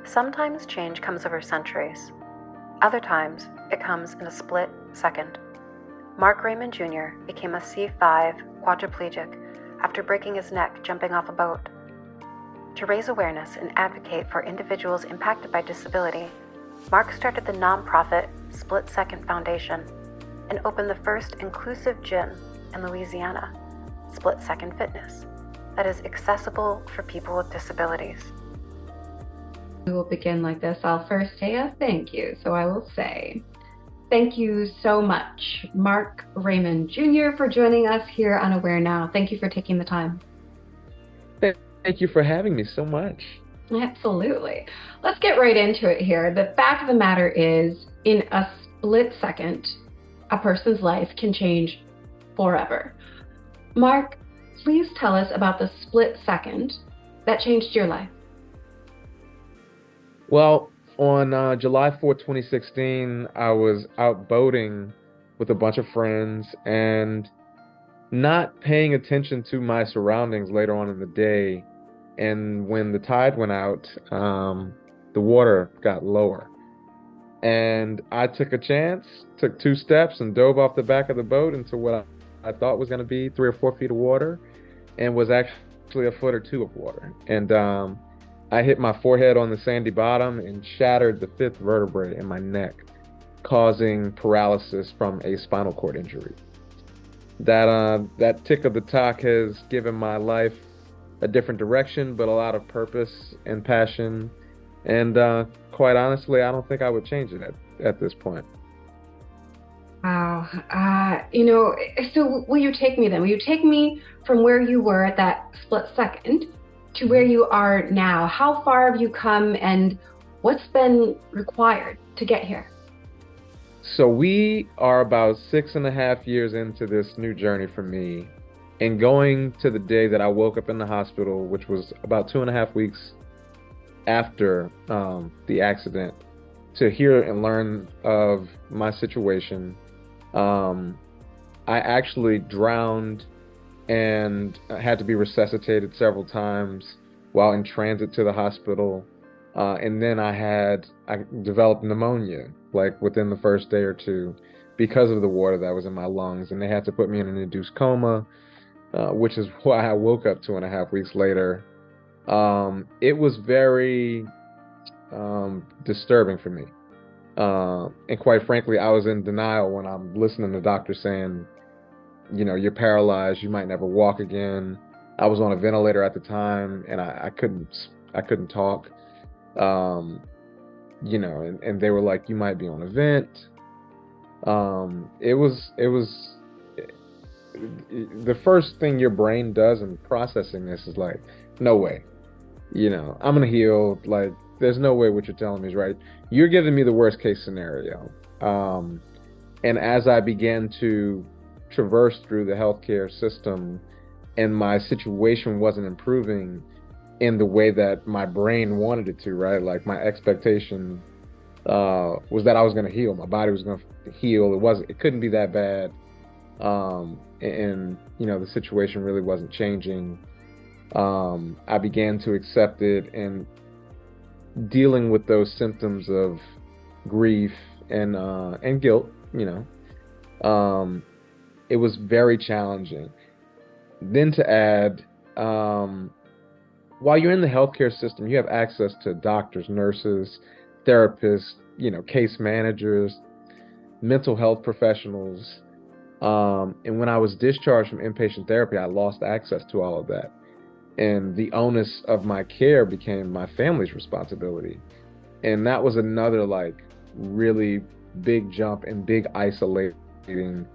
Sometimes change comes over centuries. Other times, it comes in a split second. Mark Raymond Jr. became a C5 quadriplegic after breaking his neck jumping off a boat. To raise awareness and advocate for individuals impacted by disability, Mark started the nonprofit Split Second Foundation and opened the first inclusive gym in Louisiana, Split Second Fitness, that is accessible for people with disabilities. We will begin like this. I'll first say a thank you. So I will say, thank you so much, Mark Raymond Jr., for joining us here on AwareNow. Thank you for taking the time. Thank you for having me so much. Absolutely. Let's get right into it here. The fact of the matter is, in a split second, a person's life can change forever. Mark, please tell us about the split second that changed your life. Well, on July 4th, 2016, I was out boating with a bunch of friends and not paying attention to my surroundings later on in the day. And when the tide went out, the water got lower. And I took a chance, took 2 steps and dove off the back of the boat into what I thought was going to be 3 or 4 feet of water, and was actually a foot or 2 of water. And I hit my forehead on the sandy bottom and shattered the 5th vertebrae in my neck, causing paralysis from a spinal cord injury. That tick of the talk has given my life a different direction, but a lot of purpose and passion. And quite honestly, I don't think I would change it at this point. Wow. So will you take me then? Will you take me from where you were at that split second to where you are now? How far have you come, and what's been required to get here? So we are about 6.5 years into this new journey for me, and going to the day that I woke up in the hospital, which was about 2.5 weeks after the accident, to hear and learn of my situation. I actually drowned and had to be resuscitated several times while in transit to the hospital. And then I developed pneumonia, like within the first day or 2, because of the water that was in my lungs. And they had to put me in an induced coma, which is why I woke up 2.5 weeks later. It was very disturbing for me. And quite frankly, I was in denial when I'm listening to doctors saying, you're paralyzed, you might never walk again. I was on a ventilator at the time, and I couldn't talk. And they were like, you might be on a vent. It was the first thing your brain does in processing this is like, no way, I'm gonna heal. Like, there's no way what you're telling me is right. You're giving me the worst case scenario. And as I began to traverse through the healthcare system, and my situation wasn't improving in the way that my brain wanted it to, right? Like, my expectation was that I was going to heal. My body was going to heal. It couldn't be that bad. And the situation really wasn't changing. I began to accept it, and dealing with those symptoms of grief and guilt, it was very challenging. Then to add, while you're in the healthcare system, you have access to doctors, nurses, therapists, case managers, mental health professionals. And when I was discharged from inpatient therapy, I lost access to all of that. And the onus of my care became my family's responsibility. And that was another really big jump and big isolating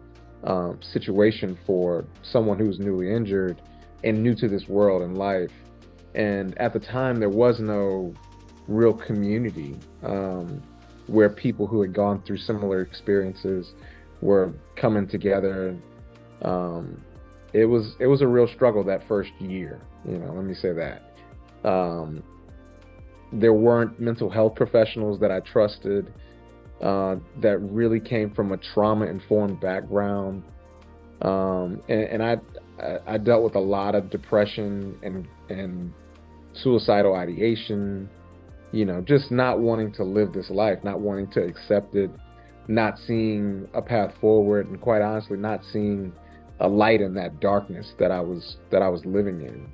situation for someone who was newly injured and new to this world and life. And at the time, there was no real community where people who had gone through similar experiences were coming together. It was a real struggle that first year, let me say that. There weren't mental health professionals that I trusted that really came from a trauma-informed background. And I dealt with a lot of depression and suicidal ideation. just not wanting to live this life, not wanting to accept it, not seeing a path forward, and quite honestly, not seeing a light in that darkness that I was living in.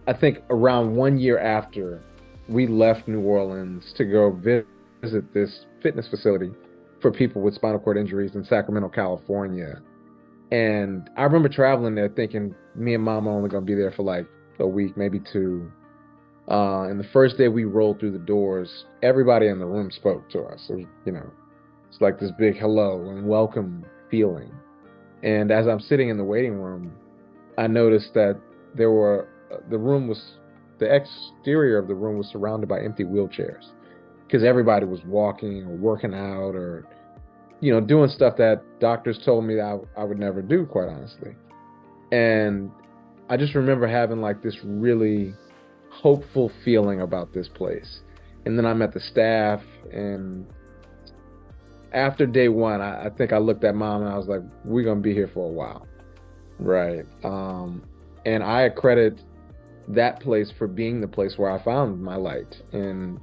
I think around 1 year after we left New Orleans to go visit this fitness facility for people with spinal cord injuries in Sacramento, California. And I remember traveling there thinking me and mom are only going to be there for like a week, maybe two. And the first day we rolled through the doors, everybody in the room spoke to us. It was, it's like this big hello and welcome feeling. And as I'm sitting in the waiting room, I noticed that the exterior of the room was surrounded by empty wheelchairs because everybody was walking or working out or, doing stuff that doctors told me that I would never do, quite honestly. And I just remember having like this really hopeful feeling about this place. And then I met the staff, and after day one, I think I looked at mom and I was like, we're going to be here for a while. Right. And I accredit that place for being the place where I found my light. And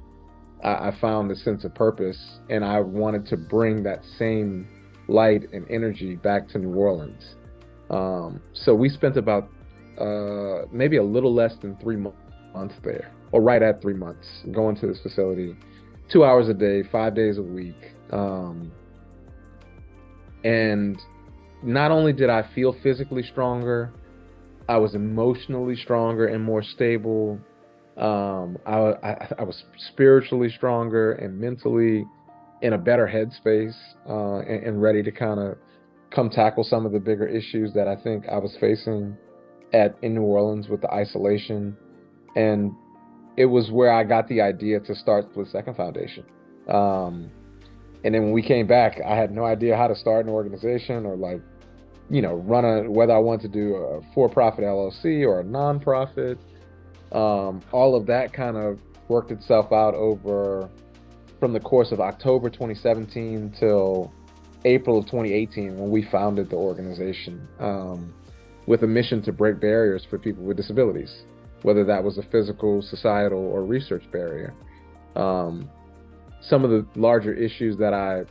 I found a sense of purpose, and I wanted to bring that same light and energy back to New Orleans. So we spent about maybe a little less than 3 months there, or right at 3 months, going to this facility, 2 hours a day, 5 days a week. And not only did I feel physically stronger, I was emotionally stronger and more stable. I was spiritually stronger and mentally in a better headspace, and ready to kind of come tackle some of the bigger issues that I think I was facing in New Orleans with the isolation. And it was where I got the idea to start Split Second Foundation. And then when we came back, I had no idea how to start an organization or whether I wanted to do a for-profit LLC or a nonprofit. All of that kind of worked itself out from the course of October 2017 till April of 2018 when we founded the organization, with a mission to break barriers for people with disabilities, whether that was a physical, societal, or research barrier. Some of the larger issues that I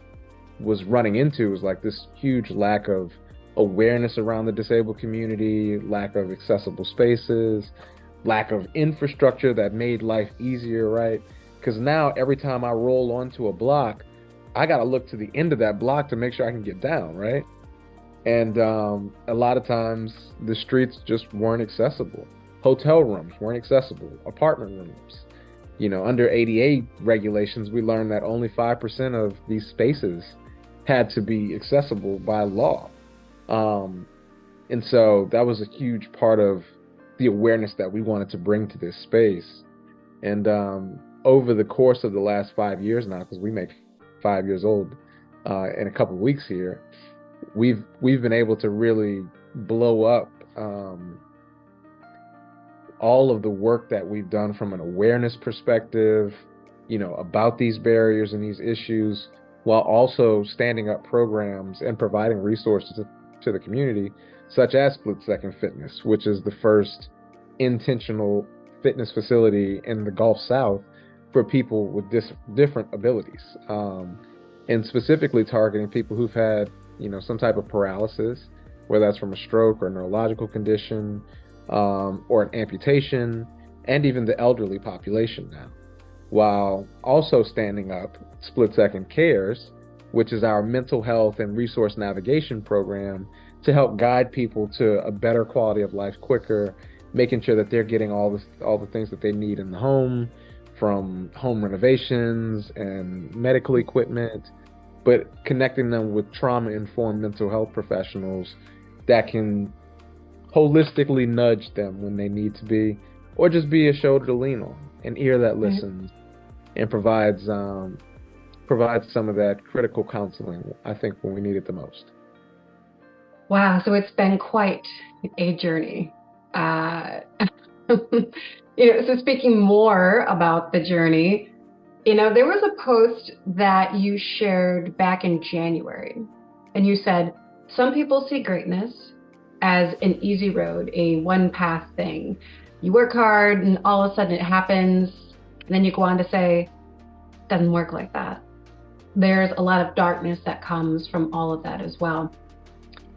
was running into was like this huge lack of awareness around the disabled community, lack of accessible spaces, lack of infrastructure that made life easier, right? Because now every time I roll onto a block, I got to look to the end of that block to make sure I can get down, right? And a lot of times the streets just weren't accessible. Hotel rooms weren't accessible, apartment rooms. Under ADA regulations, we learned that only 5% of these spaces had to be accessible by law. And so that was a huge part of the awareness that we wanted to bring to this space. And over the course of the last 5 years now, because we make 5 years old in a couple of weeks here, we've been able to really blow up all of the work that we've done from an awareness perspective, about these barriers and these issues, while also standing up programs and providing resources to the community, such as Split Second Fitness, which is the first intentional fitness facility in the Gulf South for people with different abilities, and specifically targeting people who've had, some type of paralysis, whether that's from a stroke or a neurological condition, or an amputation, and even the elderly population now, while also standing up Split Second Cares, which is our mental health and resource navigation program to help guide people to a better quality of life quicker, making sure that they're getting all the things that they need in the home, from home renovations and medical equipment, but connecting them with trauma-informed mental health professionals that can holistically nudge them when they need to be, or just be a shoulder to lean on, an ear that listens, and provides some of that critical counseling, I think, when we need it the most. Wow, so it's been quite a journey. So speaking more about the journey, there was a post that you shared back in January, and you said, some people see greatness as an easy road, a one-path thing. you work hard and all of a sudden it happens, and then you go on to say, doesn't work like that. There's a lot of darkness that comes from all of that as well.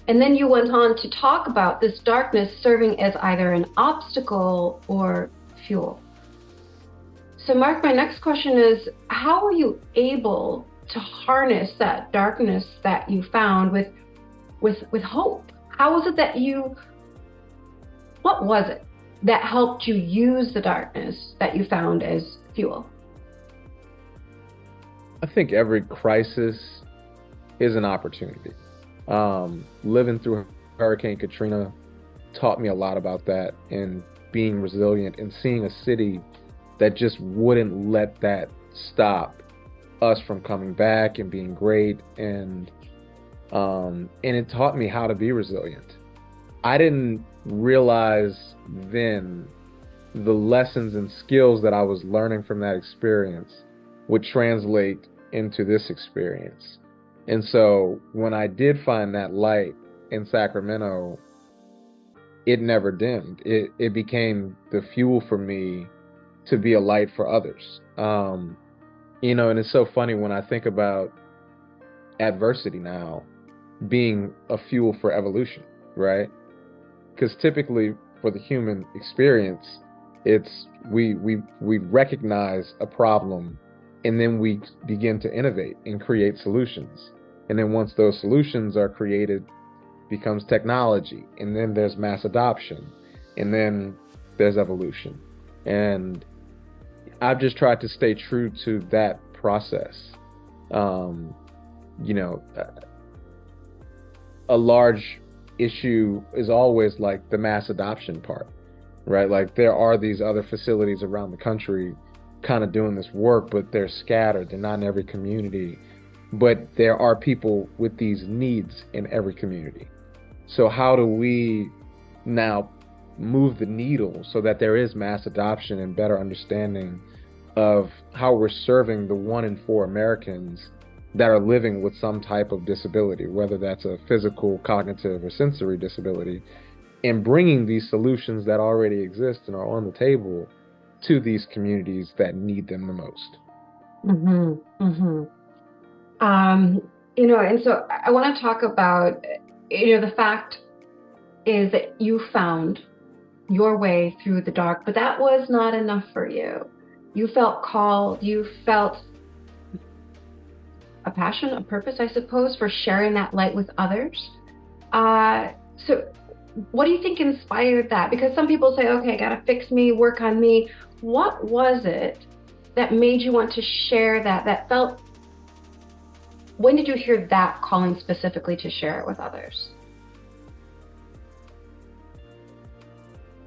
And then you went on to talk about this darkness serving as either an obstacle or fuel. So Mark, my next question is, how were you able to harness that darkness that you found with hope? How was it that what was it that helped you use the darkness that you found as fuel? I think every crisis is an opportunity. Living through Hurricane Katrina taught me a lot about that, and being resilient and seeing a city that just wouldn't let that stop us from coming back and being great. And it taught me how to be resilient. I didn't realize then the lessons and skills that I was learning from that experience would translate into this experience. And so when I did find that light in Sacramento, it never dimmed. It became the fuel for me to be a light for others. And it's so funny when I think about adversity now being a fuel for evolution, right? Because typically for the human experience, it's we recognize a problem, and then we begin to innovate and create solutions. And then once those solutions are created, becomes technology, and then there's mass adoption, and then there's evolution. And I've just tried to stay true to that process. A large issue is always like the mass adoption part, right? Like there are these other facilities around the country kind of doing this work, but they're scattered. They're not in every community, but there are people with these needs in every community. So how do we now move the needle so that there is mass adoption and better understanding of how we're serving the 1 in 4 Americans that are living with some type of disability, whether that's a physical, cognitive, or sensory disability, and bringing these solutions that already exist and are on the table to these communities that need them the most. Mm-hmm. Mm-hmm. And so I want to talk about, the fact is that you found your way through the dark, but that was not enough for you. You felt called, you felt a passion, a purpose, I suppose, for sharing that light with others. So what do you think inspired that? Because some people say, okay, gotta fix me, work on me. What was it that made you want to share that felt, when did you hear that calling specifically to share it with others?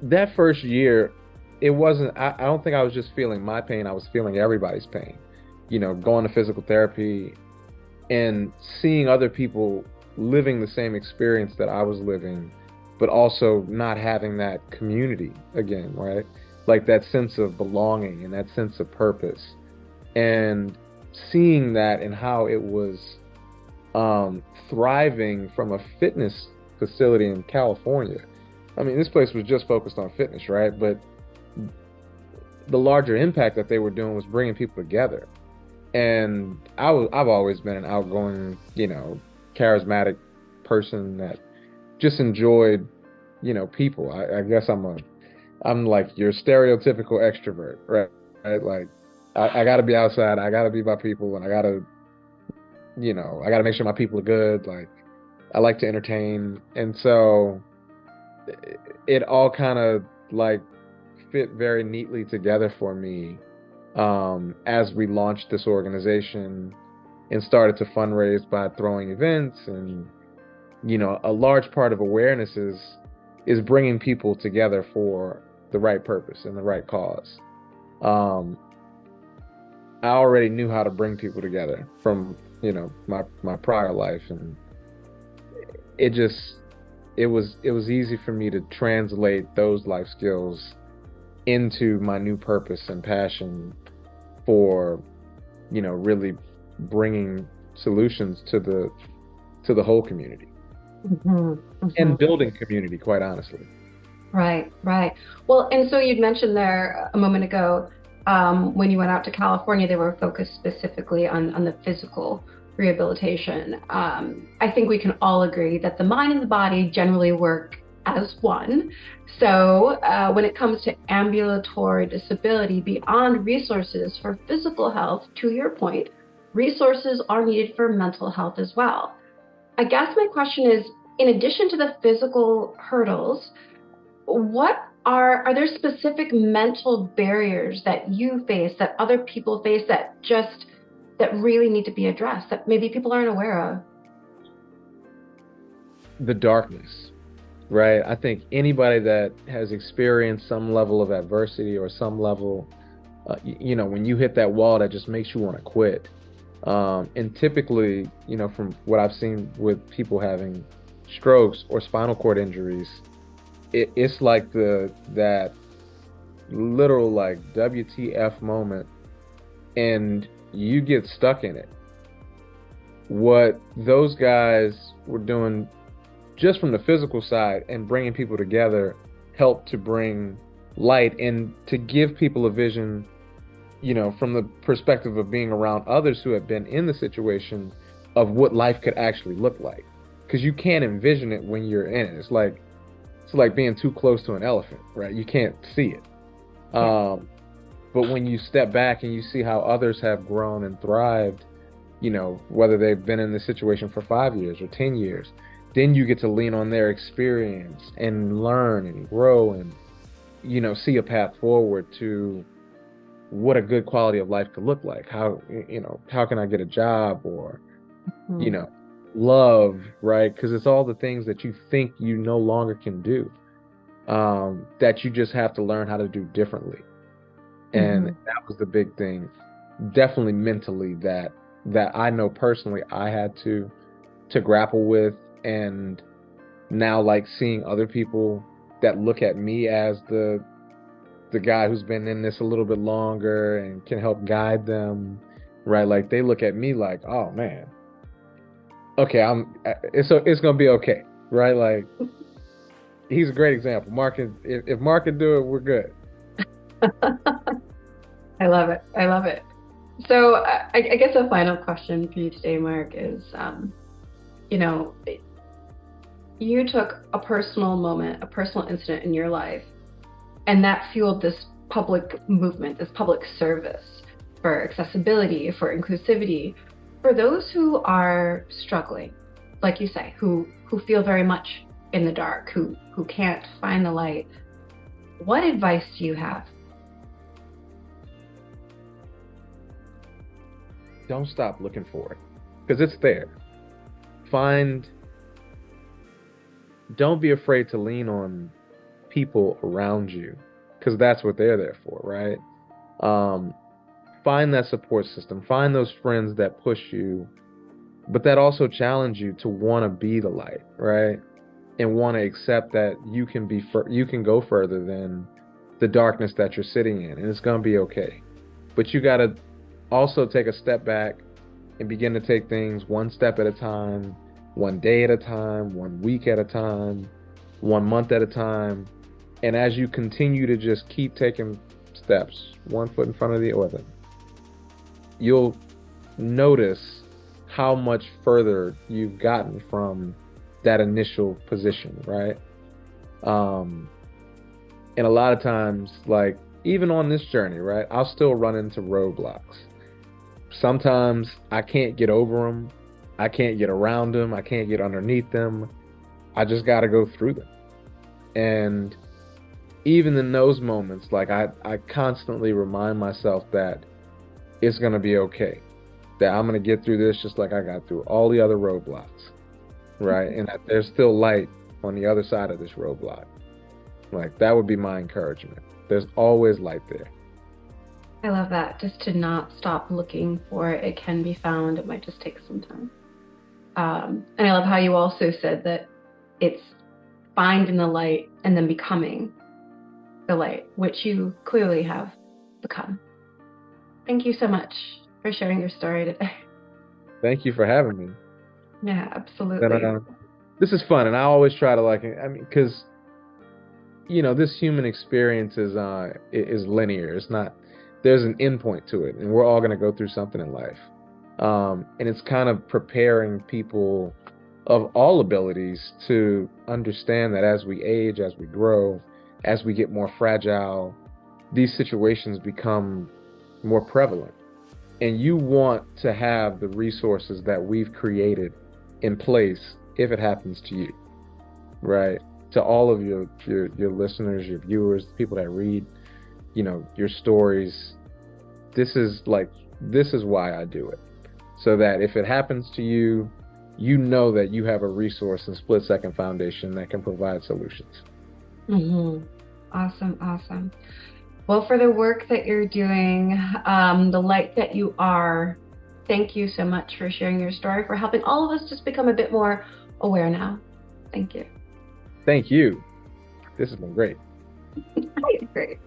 That first year, it wasn't, I don't think I was just feeling my pain, I was feeling everybody's pain. Going to physical therapy and seeing other people living the same experience that I was living, but also not having that community again, right? Like that sense of belonging and that sense of purpose. And seeing that and how it was thriving from a fitness facility in California. I mean, this place was just focused on fitness, right? But the larger impact that they were doing was bringing people together. And I've always been an outgoing, charismatic person that just enjoyed, people. I guess I'm like your stereotypical extrovert, right? Like I got to be outside. I got to be by people, and I got to make sure my people are good. Like I like to entertain, and so it all kind of like fit very neatly together for me as we launched this organization and started to fundraise by throwing events. And a large part of awareness is bringing people together for the right purpose and the right cause. I already knew how to bring people together from my prior life, and it was easy for me to translate those life skills into my new purpose and passion for really bringing solutions to the whole community. Mm-hmm. Mm-hmm. And building community, quite honestly. Right, right. Well, and so you'd mentioned there a moment ago, when you went out to California, they were focused specifically on the physical rehabilitation. I think we can all agree that the mind and the body generally work as one. So when it comes to ambulatory disability, beyond resources for physical health, to your point, resources are needed for mental health as well. I guess my question is, in addition to the physical hurdles, what are there specific mental barriers that you face, that other people face, that really need to be addressed, that maybe people aren't aware of? The darkness, right? I think anybody that has experienced some level of adversity or some level, when you hit that wall that just makes you want to quit. And typically, from what I've seen with people having strokes or spinal cord injuries, it's like that literal like WTF moment, and you get stuck in it. What those guys were doing just from the physical side and bringing people together helped to bring light and to give people a vision, from the perspective of being around others who have been in the situation of what life could actually look like. Because you can't envision it when you're in it. It's like being too close to an elephant, right? You can't see it. But when you step back and you see how others have grown and thrived, whether they've been in this situation for 5 years or 10 years, then you get to lean on their experience and learn and grow and, see a path forward to what a good quality of life could look like. How can I get a job or, love, right? Because it's all the things that you think you no longer can do, that you just have to learn how to do differently. And that was the big thing, definitely mentally, that I know personally I had to grapple with. And now, like, seeing other people that look at me as the guy who's been in this a little bit longer and can help guide them, right? Like, they look at me like, oh man, okay, it's gonna be okay, right? Like, he's a great example. Mark if Mark can do it, we're good. I love it. I love it. So I guess a final question for you today, Mark, is, you took a personal moment, a personal incident in your life, and that fueled this public movement, this public service for accessibility, for inclusivity, for those who are struggling, like you say, who feel very much in the dark, who can't find the light. What advice do you have? Don't stop looking for it, because it's there. Don't be afraid to lean on people around you, because that's what they're there for, right? Find that support system, find those friends that push you, but that also challenge you to want to be the light, right? And want to accept that you can go further than the darkness that you're sitting in, and it's going to be okay. But you got to also take a step back and begin to take things one step at a time, one day at a time, 1 week at a time, 1 month at a time. And as you continue to just keep taking steps, one foot in front of the other, you'll notice how much further you've gotten from that initial position, right? And a lot of times, like, even on this journey, right, I'll still run into roadblocks. Sometimes I can't get over them. I can't get around them. I can't get underneath them. I just got to go through them. And even in those moments, like, I constantly remind myself that it's going to be okay, that I'm going to get through this just like I got through all the other roadblocks, right? And that there's still light on the other side of this roadblock. Like, that would be my encouragement. There's always light there. I love that. Just to not stop looking for it. It can be found. It might just take some time. And I love how you also said that it's finding the light and then becoming the light, which you clearly have become. Thank you so much for sharing your story today. Thank you for having me. Yeah, absolutely. This is fun, and I always try to, because this human experience is linear. It's not, there's an endpoint to it, and we're all going to go through something in life. And it's kind of preparing people of all abilities to understand that as we age, as we grow, as we get more fragile, these situations become more prevalent. And you want to have the resources that we've created in place if it happens to you, right? To all of your listeners, your viewers, the people that read, your stories, this is why I do it. So that if it happens to you, you know that you have a resource in Split Second Foundation that can provide solutions. Awesome. Well, for the work that you're doing, the light that you are, thank you so much for sharing your story, for helping all of us just become a bit more aware now. Thank you. Thank you. This has been great. Great.